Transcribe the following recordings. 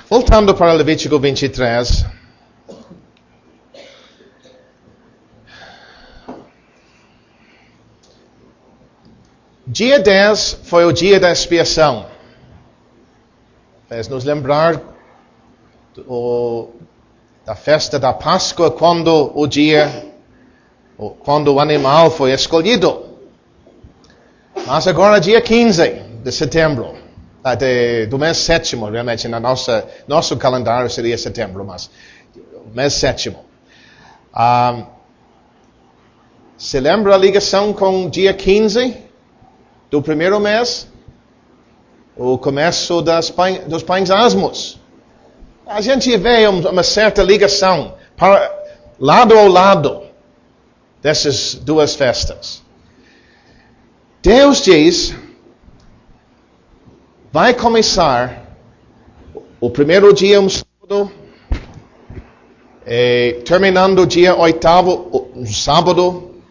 Voltando para Levítico 23. Dia 10 foi o dia da expiação. Faz nos lembrar da festa da Páscoa, quando o animal foi escolhido. Mas agora dia 15 de setembro, do mês sétimo, realmente nosso calendário seria setembro, mas mês sétimo. Se lembra a ligação com dia 15 do primeiro mês? O começo dos pães asmos. A gente vê uma certa ligação para lado ao lado dessas duas festas. Deus diz, vai começar o primeiro dia, um sábado, terminando o dia 8º, um sábado,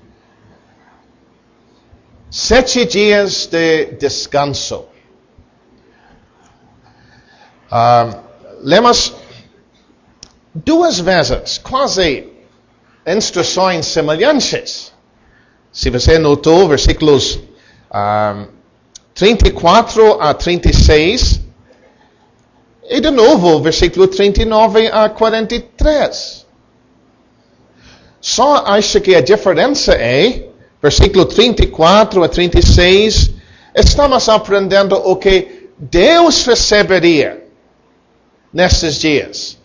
7 dias de descanso. Lemos 2 vezes, quase instruções semelhantes. Se você notou, versículos 34 a 36, e de novo, versículo 39 a 43. Só acho que a diferença é, versículo 34 a 36, estamos aprendendo o que Deus receberia nesses dias.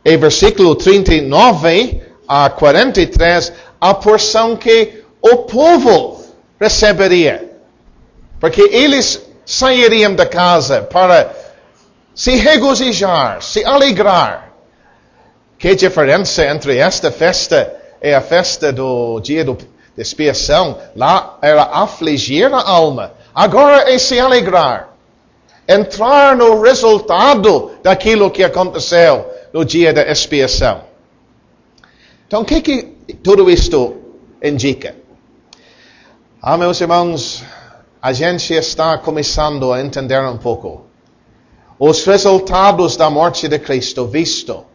E versículo 39 a 43, a porção que o povo receberia. Porque eles sairiam da casa para se regozijar, se alegrar. Que diferença entre esta festa e a festa do dia de expiação. Lá era afligir a alma. Agora é se alegrar. Entrar no resultado daquilo que aconteceu no dia da expiação. Então, o que tudo isto indica? Meus irmãos, a gente está começando a entender um pouco os resultados da morte de Cristo, visto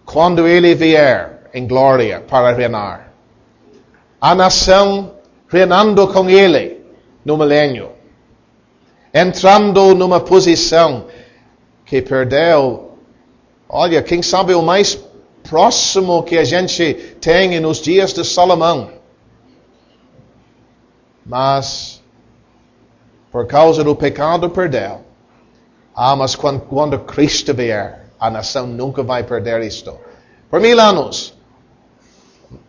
quando Ele vier em glória para reinar. A nação reinando com Ele no milênio. Entrando numa posição que perdeu, olha, quem sabe o mais próximo que a gente tem nos dias de Salomão. Mas, por causa do pecado, perdeu. Mas quando Cristo vier, a nação nunca vai perder isto. Por 1000 anos,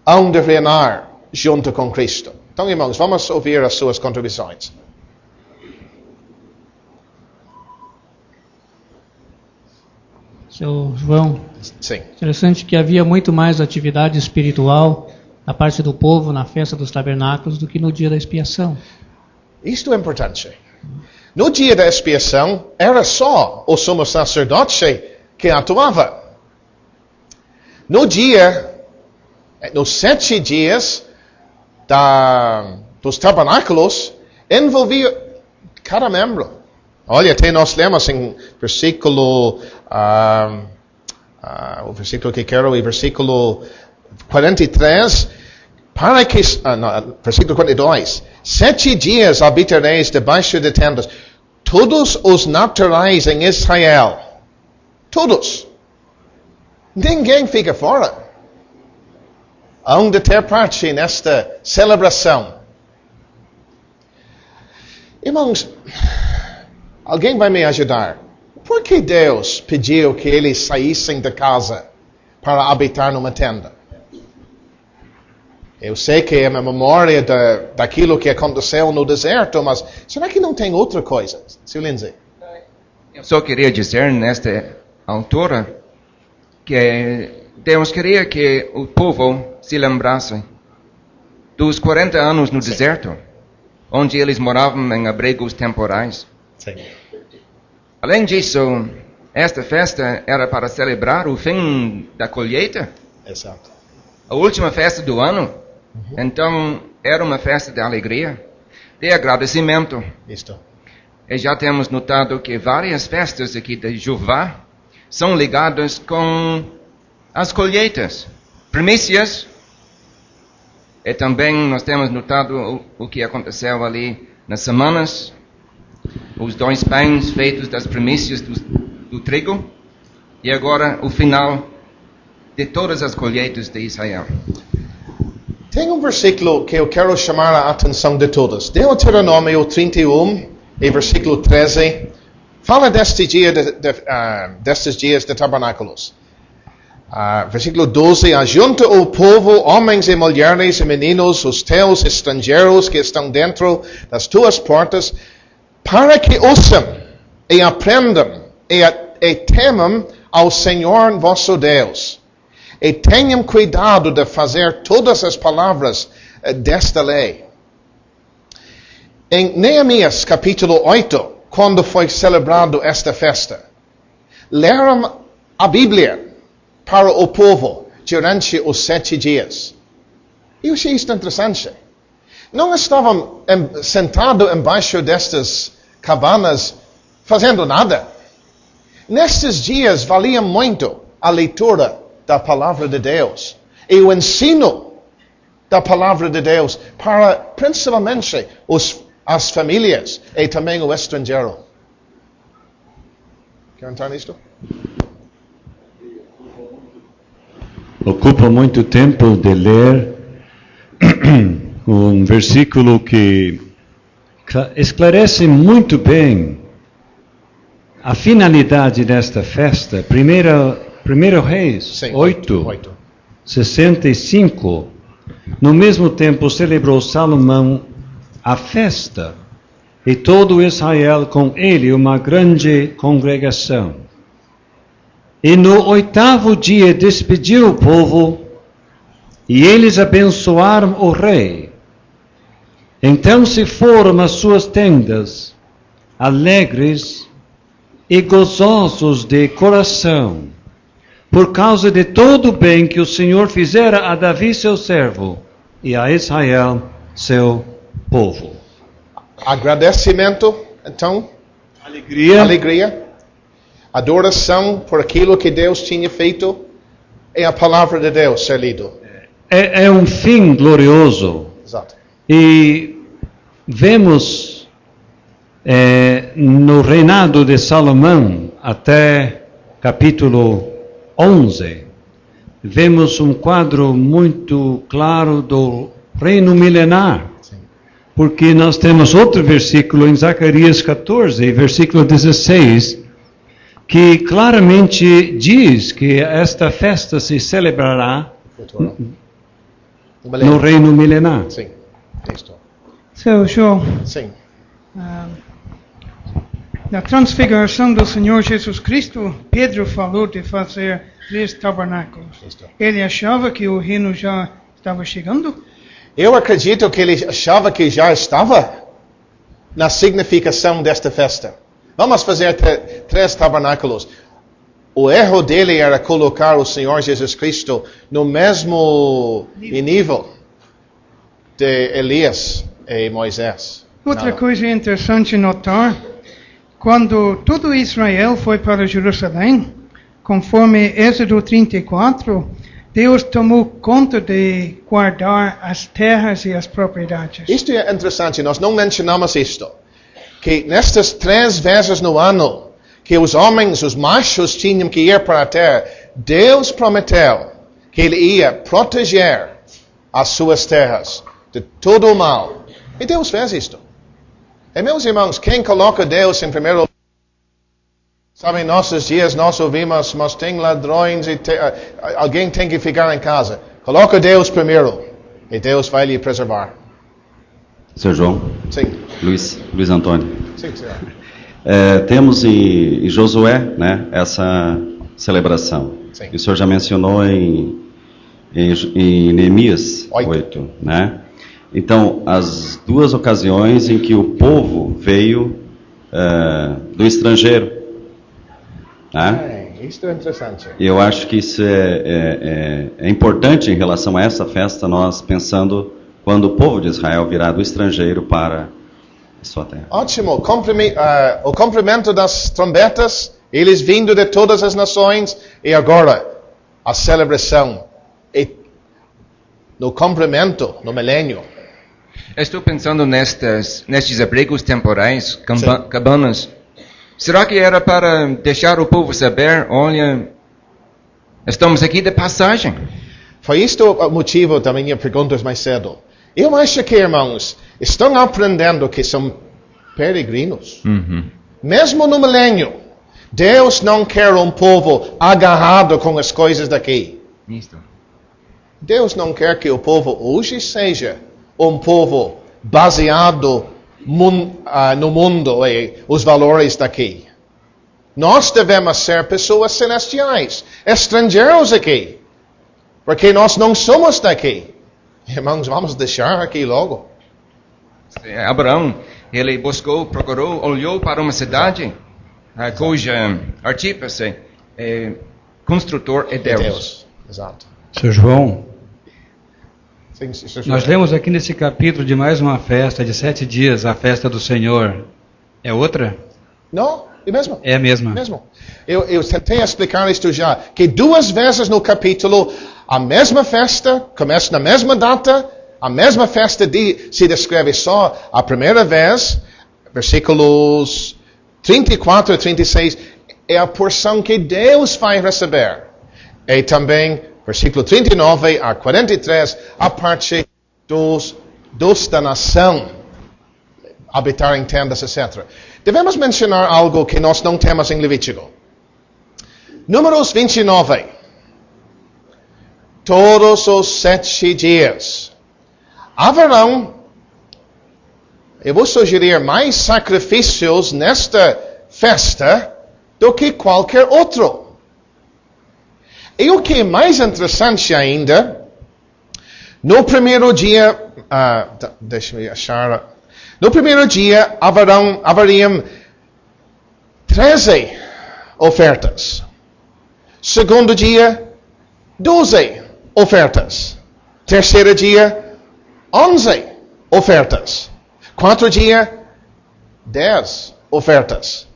hão de reinar junto com Cristo. Então, irmãos, vamos ouvir as suas contribuições. Seu João, Sim. Interessante que havia muito mais atividade espiritual da parte do povo na festa dos tabernáculos do que no dia da expiação. Isto é importante. No dia da expiação, era só o sumo sacerdote que atuava. Nos 7 dias dos tabernáculos, envolvia cada membro. Olha, até nós lemos em versículo, o versículo que quero, e versículo 43, versículo 42, 7 dias habitareis debaixo de tendas, todos os naturais em Israel, todos, ninguém fica fora, hão de ter parte nesta celebração. Irmãos, alguém vai me ajudar? Por que Deus pediu que eles saíssem da casa para habitar numa tenda? Eu sei que é uma memória daquilo que aconteceu no deserto, mas será que não tem outra coisa? Sr. Lindsay? Eu só queria dizer nesta altura que Deus queria que o povo se lembrasse dos 40 anos no deserto, onde eles moravam em abrigos temporais. Sim. Além disso, esta festa era para celebrar o fim da colheita. Exato. A última festa do ano. Então, era uma festa de alegria, de agradecimento. Isto. E já temos notado que várias festas aqui de Jeová são ligadas com as colheitas. Primícias. E também nós temos notado o que aconteceu ali nas semanas. Os 2 pães feitos das primícias do trigo. E agora o final de todas as colheitas de Israel. Tem um versículo que eu quero chamar a atenção de todos. Deuteronômio 31, e versículo 13, fala destes dias de tabernáculos. Versículo 12, ajunta o povo, homens e mulheres e meninos, os teus estrangeiros que estão dentro das tuas portas, para que ouçam e aprendam e temam ao Senhor vosso Deus. E tenham cuidado de fazer todas as palavras desta lei. Em Neemias capítulo 8, quando foi celebrado esta festa, leram a Bíblia para o povo durante os 7 dias. Eu achei isto interessante. Não estavam sentados embaixo destas cabanas fazendo nada. Nestes dias valia muito a leitura da palavra de Deus e o ensino da palavra de Deus para principalmente as famílias e também o estrangeiro. Quer entrar nisto? Ocupa muito tempo de ler um versículo que esclarece muito bem a finalidade desta festa. Primeiro Reis 8, 65. No mesmo tempo celebrou Salomão a festa, e todo Israel com ele uma grande congregação. E no 8º dia despediu o povo, e eles abençoaram o rei. Então se foram às suas tendas, alegres e gozosos de coração, por causa de todo o bem que o Senhor fizera a Davi seu servo, e a Israel seu povo. Agradecimento, então. Alegria. Adoração por aquilo que Deus tinha feito. É a palavra de Deus ser lido. É um fim glorioso. Exato. E vemos no reinado de Salomão, até capítulo 11, vemos um quadro muito claro do reino milenar. Sim. Porque nós temos outro versículo em Zacarias 14, versículo 16, que claramente diz que esta festa se celebrará no reino milenar. Sim. Isto. Seu João, Sim. na transfiguração do Senhor Jesus Cristo, Pedro falou de fazer 3 tabernáculos. Isto. Ele achava que o reino já estava chegando? Eu acredito que ele achava que já estava na significação desta festa. Vamos fazer 3 tabernáculos. O erro dele era colocar o Senhor Jesus Cristo no mesmo nível de Elias e Moisés. Outra Não. coisa interessante notar, quando todo Israel foi para Jerusalém, conforme Êxodo 34, Deus tomou conta de guardar as terras e as propriedades. Isto é interessante, nós não mencionamos isto. Que nestas 3 vezes no ano, que os homens, os machos, tinham que ir para a terra, Deus prometeu que Ele ia proteger as suas terras de todo o mal. E Deus fez isto. E meus irmãos, quem coloca Deus em primeiro lugar? Sabe, em nossos dias nós ouvimos, mas tem ladrões e alguém tem que ficar em casa. Coloca Deus primeiro e Deus vai lhe preservar. Seu João, Sim, Luiz Antônio. sim, senhor. Temos em Josué, né, essa celebração. Sim. E o senhor já mencionou em Neemias 8, né? Então, as 2 ocasiões em que o povo veio do estrangeiro, né? Isso é interessante. E eu acho que isso é importante em relação a essa festa, nós pensando quando o povo de Israel virá do estrangeiro para a sua terra. Ótimo. O cumprimento das trombetas Eles vindo de todas as nações, e agora a celebração no cumprimento, no milênio. Estou pensando nestes abrigos temporais, cabanas. Será que era para deixar o povo saber, olha, estamos aqui de passagem? Foi isto o motivo da minha pergunta mais cedo. Eu acho que, irmãos, estão aprendendo que são peregrinos. Mesmo no milênio, Deus não quer um povo agarrado com as coisas daqui. Isto. Deus não quer que o povo hoje seja um povo baseado no mundo e os valores daqui. Nós devemos ser pessoas celestiais, estrangeiros aqui, porque nós não somos daqui. Irmãos, vamos deixar aqui logo. Abraão, ele procurou, olhou para uma cidade cuja artífice, construtor é Deus. Exato. Sr. João, Sim, nós lemos aqui nesse capítulo de mais uma festa de 7 dias, a festa do Senhor. É outra? Não, é mesmo. É a mesma. Mesmo. Eu tentei explicar isto já, que 2 vezes no capítulo, a mesma festa, começa na mesma data, a mesma festa se descreve só a primeira vez, versículos 34 e 36, é a porção que Deus vai receber. E também, versículo 39 a 43, a parte dos da nação, habitar em tendas, etc. Devemos mencionar algo que nós não temos em Levítico. Números 29. Todos os 7 dias haverão, eu vou sugerir, mais sacrifícios nesta festa do que qualquer outro. E o que é mais interessante ainda, no primeiro dia, deixa-me achar, no primeiro dia haveriam 13 ofertas. Segundo dia, 12 ofertas. Terceiro dia, 11 ofertas. Quarto dia, 10 ofertas.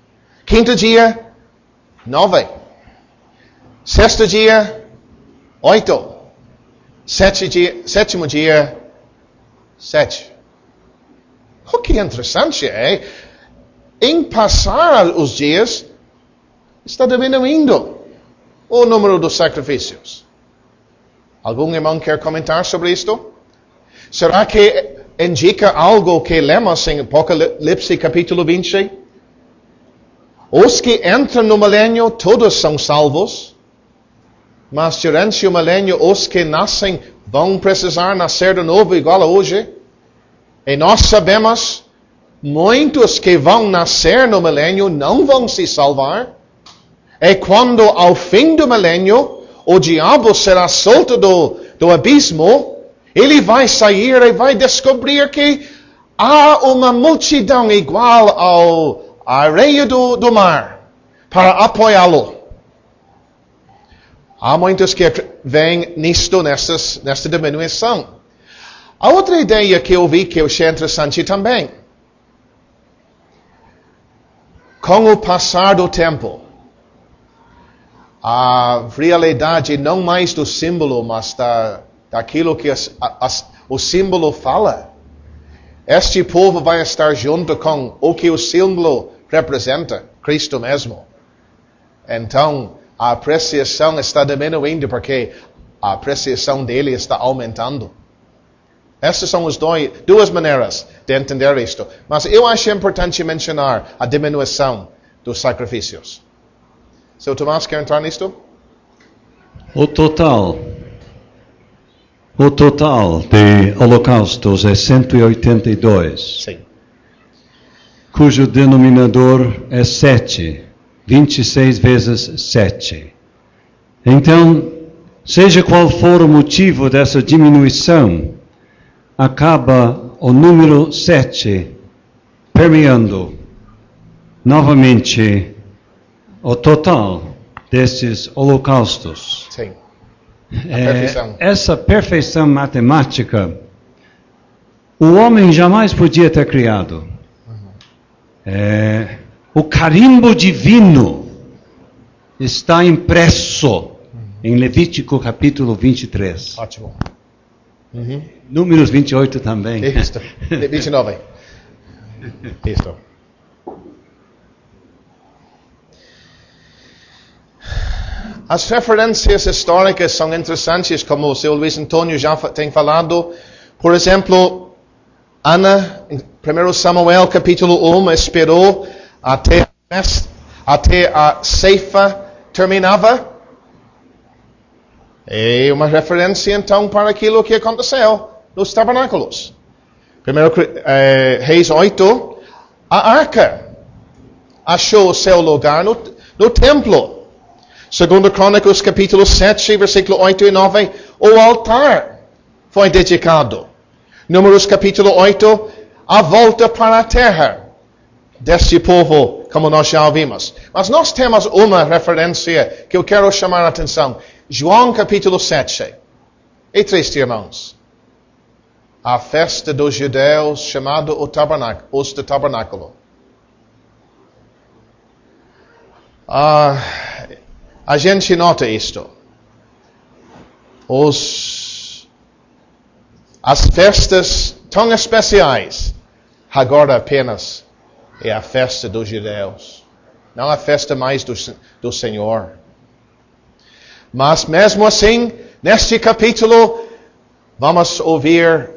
Quinto dia, 9. Sexto dia, 8. Sétimo dia, 7. O que é interessante é, em passar os dias, está diminuindo o número dos sacrifícios. Algum irmão quer comentar sobre isto? Será que indica algo que lemos em Apocalipse capítulo 20? Os que entram no milênio, todos são salvos. Mas durante o milênio, os que nascem vão precisar nascer de novo igual a hoje. E nós sabemos, muitos que vão nascer no milênio não vão se salvar. E quando ao fim do milênio, o diabo será solto do abismo, ele vai sair e vai descobrir que há uma multidão igual à areia do mar para apoiá-lo. Há muitos que veem nesta diminuição. Há outra ideia que eu vi que eu achei interessante também. Com o passar do tempo, a realidade não mais do símbolo, mas daquilo que o símbolo fala. Este povo vai estar junto com o que o símbolo representa, Cristo mesmo. Então, a apreciação está diminuindo porque a apreciação dele está aumentando. Essas são as duas maneiras de entender isto. Mas eu acho importante mencionar a diminuição dos sacrifícios. Seu Tomás, quer entrar nisto? O total de holocaustos é 182. Sim. Cujo denominador é 7. 26 vezes 7. Então, seja qual for o motivo dessa diminuição, acaba o número 7 permeando novamente o total desses holocaustos. Sim. Perfeição. Essa perfeição matemática, o homem jamais podia ter criado. O carimbo divino está impresso em Levítico capítulo 23. Ótimo. Números 28 também. Isto. 29. Isto. As referências históricas são interessantes, como o seu Luiz Antônio já tem falado. Por exemplo, Ana, em 1 Samuel capítulo 1, esperou até a ceifa terminava. É uma referência então para aquilo que aconteceu nos tabernáculos. 1 Reis 8, a arca achou o seu lugar no templo. 2 Crônicas capítulo 7, versículo 8 e 9, o altar foi dedicado. Números capítulo 8, a volta para a terra deste povo, como nós já ouvimos. Mas nós temos uma referência que eu quero chamar a atenção. João capítulo 7. É triste, irmãos. A festa dos judeus chamada os do tabernáculo. A gente nota isto. As festas tão especiais, agora apenas é a festa dos judeus. Não a festa mais do Senhor. Mas mesmo assim, neste capítulo, vamos ouvir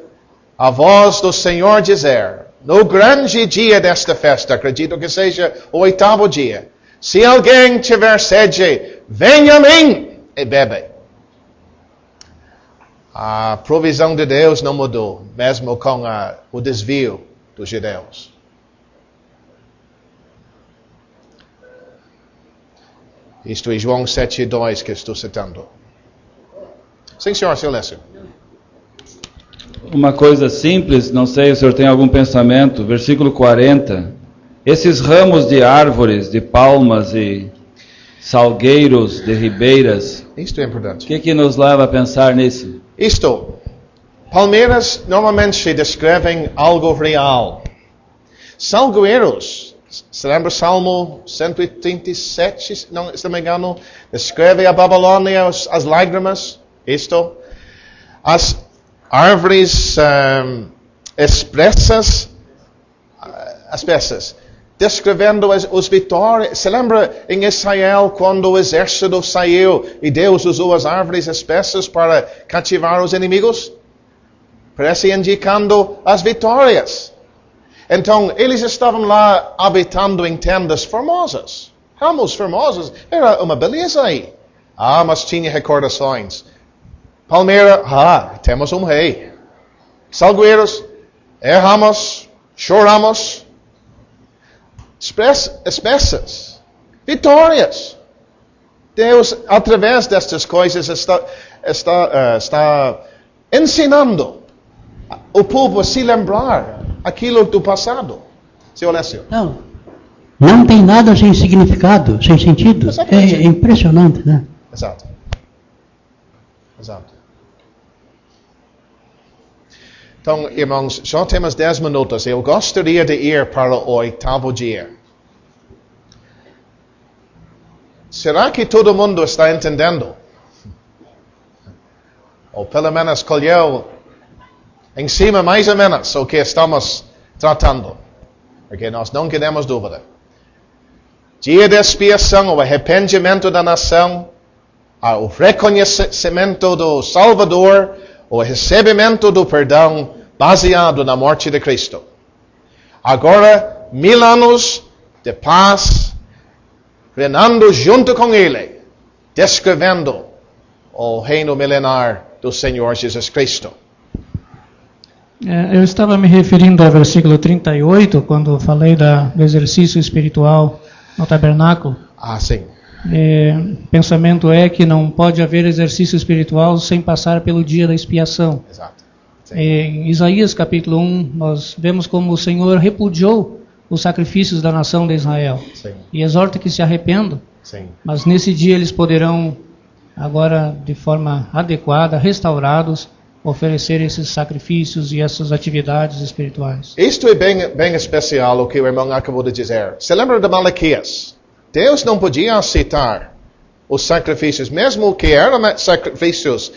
a voz do Senhor dizer, no grande dia desta festa, acredito que seja o 8º dia, se alguém tiver sede, venha a mim e bebe. A provisão de Deus não mudou, mesmo com o desvio dos judeus. Isto é João 7:2 que estou citando. Sim, senhor Silêncio. Uma coisa simples, não sei se o senhor tem algum pensamento, versículo 40. Esses ramos de árvores, de palmas e salgueiros de ribeiras. Isto é importante. O que nos leva a pensar nisso? Isto, palmeiras normalmente descrevem algo real. Salgueiros, se lembra Salmo 137, se não me engano, descreve a Babilônia, as lágrimas, isto. As árvores espessas, descrevendo os vitórias. Se lembra em Israel quando o exército saiu e Deus usou as árvores espessas para cativar os inimigos? Parece indicando as vitórias. Então, eles estavam lá habitando em tendas formosas. Ramos formosos. Era uma beleza aí. Mas tinha recordações. Palmeira, temos um rei. Salgueiros, erramos, choramos. Espessas. Vitórias. Deus, através destas coisas, está ensinando o povo a se lembrar aquilo do passado. Seu Alessio. Não tem nada sem significado, sem sentido. É impressionante, né? Exato. Então, irmãos, já temos 10 minutos. Eu gostaria de ir para o 8º dia. Será que todo mundo está entendendo? Ou pelo menos colheu em cima mais ou menos o que estamos tratando? Porque nós não queremos dúvida. Dia de expiação, o arrependimento da nação, o reconhecimento do Salvador, o recebimento do perdão baseado na morte de Cristo. Agora, 1000 anos de paz, reinando junto com Ele, descrevendo o reino milenar do Senhor Jesus Cristo. Eu estava me referindo ao versículo 38, quando falei do exercício espiritual no tabernáculo. Sim. Pensamento é que não pode haver exercício espiritual sem passar pelo dia da expiação. Exato. Em Isaías capítulo 1, nós vemos como o Senhor repudiou os sacrifícios da nação de Israel. Sim. E exorta que se arrependam. Sim. Mas nesse dia eles poderão, agora de forma adequada, restaurados, oferecer esses sacrifícios e essas atividades espirituais. Isto é bem especial o que o irmão acabou de dizer. Se lembra de Malaquias? Deus não podia aceitar os sacrifícios, mesmo que eram sacrifícios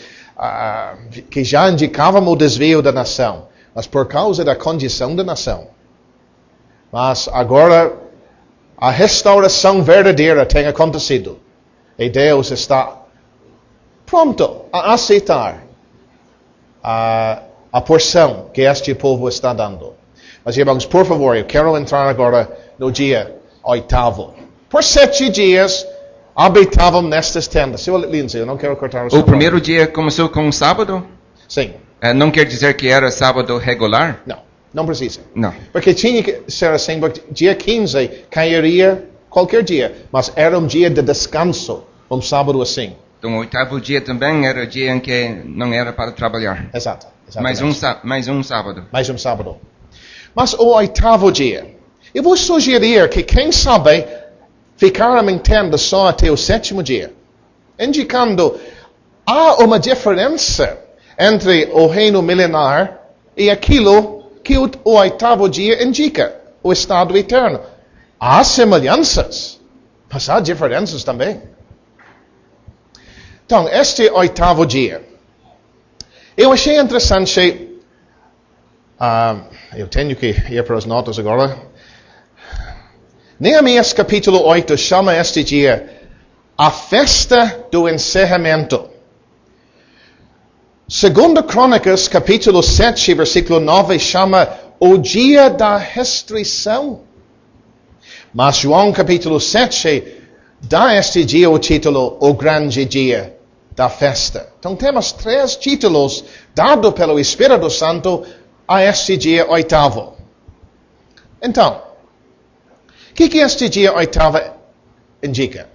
que já indicavam o desvio da nação, mas por causa da condição da nação. Mas agora a restauração verdadeira tem acontecido e Deus está pronto a aceitar a porção que este povo está dando. Mas irmãos, por favor, eu quero entrar agora no dia 8º. Por 7 dias habitavam nestas tendas. Senhor Lindsay, eu não quero cortar o primeiro dia começou com sábado? Sim. Não quer dizer que era sábado regular? Não precisa. Não. Porque tinha que ser assim, porque dia 15 cairia qualquer dia, mas era um dia de descanso, um sábado assim. Então o 8º dia também era o dia em que não era para trabalhar. Exato. Mais um sábado. Mais um sábado. Mas o 8º dia, eu vou sugerir que quem sabe ficaram em tenda só até o 7º dia, indicando há uma diferença entre o reino milenar e aquilo que o 8º dia indica, o estado eterno. Há semelhanças, mas há diferenças também. Então, este 8º dia, eu achei interessante, eu tenho que ir para as notas agora. Neemias capítulo 8 chama este dia a festa do encerramento. 2 Crônicas capítulo 7 versículo 9 chama o dia da restrição. Mas João capítulo 7 dá este dia o título o grande dia da festa. Então temos 3 títulos dados pelo Espírito Santo a este dia 8º. Então, o que este dia 8º indica?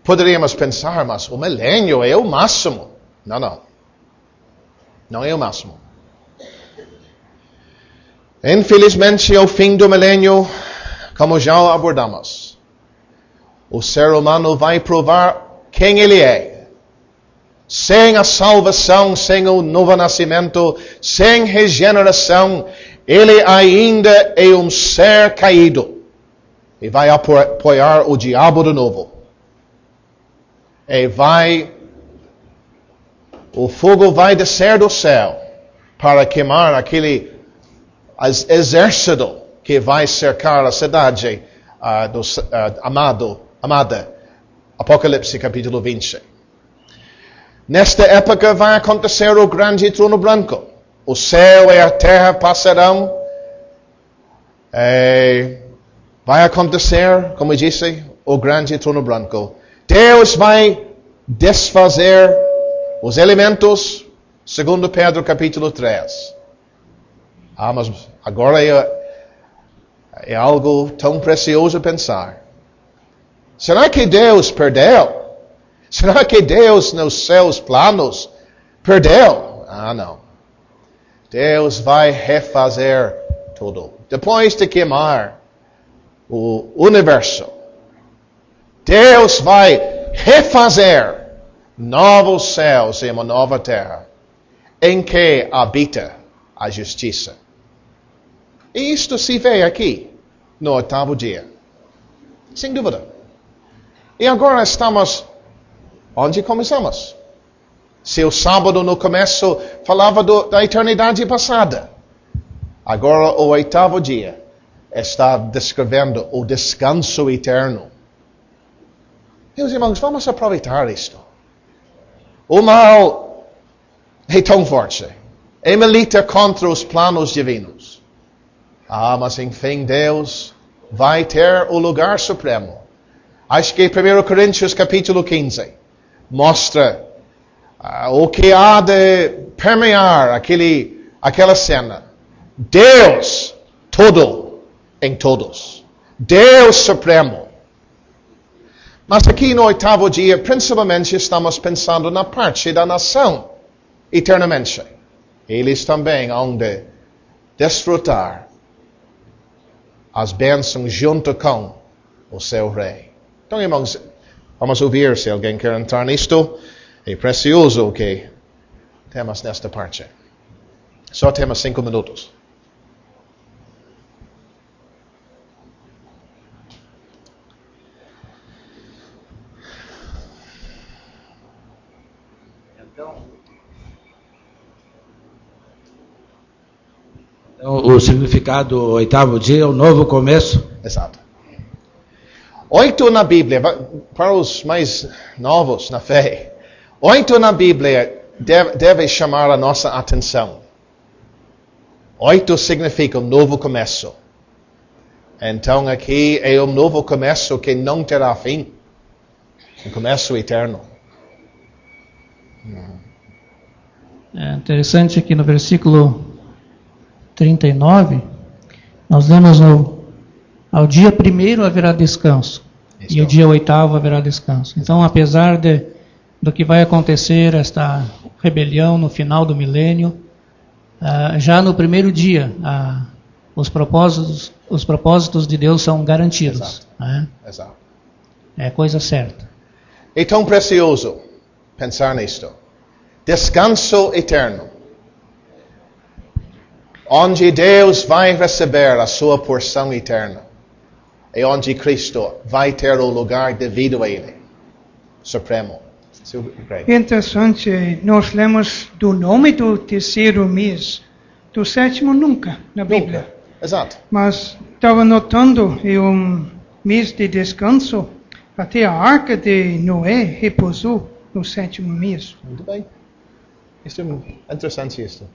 Poderíamos pensar, mas o milênio é o máximo. Não. Não é o máximo. Infelizmente, ao fim do milênio, como já abordamos, o ser humano vai provar quem ele é. Sem a salvação, sem o novo nascimento, sem regeneração, ele ainda é um ser caído. E vai apoiar o diabo de novo. O fogo vai descer do céu para queimar aquele exército que vai cercar a cidade amada. Apocalipse capítulo 20. Nesta época vai acontecer o grande trono branco. O céu e a terra passarão. Vai acontecer, como eu disse, o grande trono branco. Deus vai desfazer os elementos, segundo Pedro capítulo 3. Mas agora é algo tão precioso pensar. Será que Deus perdeu? Será que Deus nos seus planos perdeu? Não. Deus vai refazer tudo. Depois de queimar o universo, Deus vai refazer novos céus e uma nova terra, em que habita a justiça. E isto se vê aqui, no 8º dia. Sem dúvida. E agora estamos onde começamos. Se o sábado no começo falava da eternidade passada, agora o 8º dia está descrevendo o descanso eterno. Meus irmãos, vamos aproveitar isto. O mal é tão forte. É milita contra os planos divinos. Mas enfim Deus vai ter o lugar supremo. Acho que 1 Coríntios capítulo 15 mostra o que há de permear aquela cena. Deus todo em todos. Deus supremo. Mas aqui no 8º dia, principalmente estamos pensando na parte da nação eternamente. Eles também hão de desfrutar as bênçãos junto com o seu rei. Então, irmãos, vamos ouvir se alguém quer entrar nisto. É precioso o que temos nesta parte. Só temos 5 minutos. Então, o significado do oitavo dia é o novo começo. Exato. 8 na Bíblia, para os mais novos na fé, 8 na Bíblia deve chamar a nossa atenção. 8 significa um novo começo. Então aqui é um novo começo que não terá fim. Um começo eterno. É interessante que no versículo 39, nós lemos ao dia 1º haverá descanso, e o dia 8º haverá descanso. Então, apesar do que vai acontecer, esta rebelião no final do milênio, já no primeiro dia, os propósitos de Deus são garantidos. Exato. Né? Exato. É coisa certa. É tão precioso pensar nisto. Descanso eterno. Onde Deus vai receber a sua porção eterna. É onde Cristo vai ter o lugar devido a Ele. Supremo. Interessante, nós lemos do nome do terceiro mês, do sétimo nunca, na Bíblia. Nunca. Exato. Mas estava notando, é um mês de descanso, até a arca de Noé repousou no sétimo mês. Muito bem. Isso é interessante isso.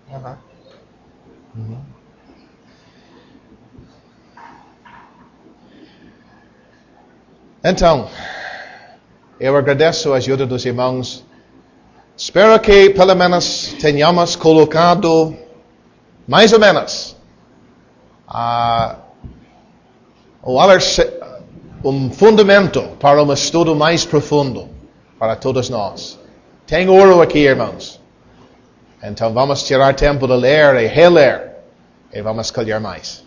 Então, eu agradeço a ajuda dos irmãos. Espero que pelo menos tenhamos colocado mais ou menos um fundamento para um estudo mais profundo para todos nós. Tem ouro aqui, irmãos. Então vamos tirar tempo de ler e reler e vamos colher mais.